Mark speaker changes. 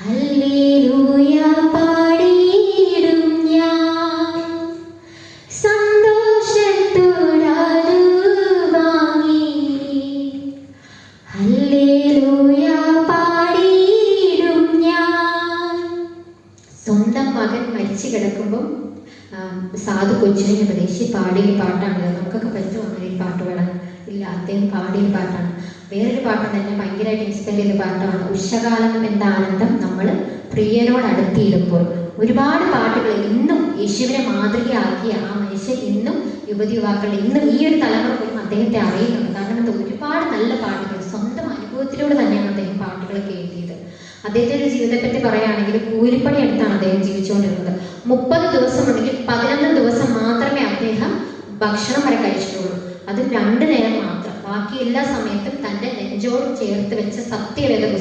Speaker 1: Hallelujah പാടിയിടും ഞാൻ സന്തോഷത്തോടതു വാങ്ങി. ഹല്ലേലൂയ പാടിയിടും ഞാൻ. സ്വന്തം മകൻ മരിച്ചു കിടക്കുമ്പോൾ സാധു കൊച്ചിനെ ഉപദേശിച്ച് പാടിയ പാട്ടാണ്. നമുക്കൊക്കെ പറ്റുമോ അങ്ങനെ ഈ പാട്ട് പാടാൻ? ഇല്ല, അദ്ദേഹം പാടിയ പാട്ടാണ്. വേറൊരു പാട്ടുണ്ട്, എന്നെ ഭയങ്കരമായിട്ട് ഇൻസ്പയർ ചെയ്ത പാട്ടാണ് ഉഷകാലം എന്ന ആനന്ദം നമ്മൾ പ്രിയനോട് അടുത്തിയിടുമ്പോൾ. ഒരുപാട് പാട്ടുകൾ ഇന്നും യേശുവിനെ മാതൃകയാക്കിയ ആ മനുഷ്യൻ ഇന്നും യുവതി-യുവാക്കൾ ഇന്നും ഈ ഒരു തലമുറ പോലും അദ്ദേഹത്തെ അറിയുന്നുണ്ട്. കാരണം എന്താ, ഒരുപാട് നല്ല പാട്ടുകൾ സ്വന്തം അനുഭവത്തിലൂടെ തന്നെയാണ് അദ്ദേഹം പാട്ടുകളൊക്കെ എഴുതിയത്. അദ്ദേഹത്തിന്റെ ജീവിതത്തെ പറ്റി പറയുകയാണെങ്കിൽ കൂലിപ്പണി എടുത്താണ് അദ്ദേഹം ജീവിച്ചുകൊണ്ടിരുന്നത്. 30 ദിവസം ഉണ്ടെങ്കിൽ 11 ദിവസം മാത്രമേ അദ്ദേഹം ഭക്ഷണം വരെ കഴിച്ചിട്ടുള്ളൂ. അതും 2 നേരം മാത്രം. ബാക്കി എല്ലാ സമയത്തും തന്റെ നെഞ്ചോട് ചേർത്ത് വെച്ച സത്യവേദ പുസ്തകം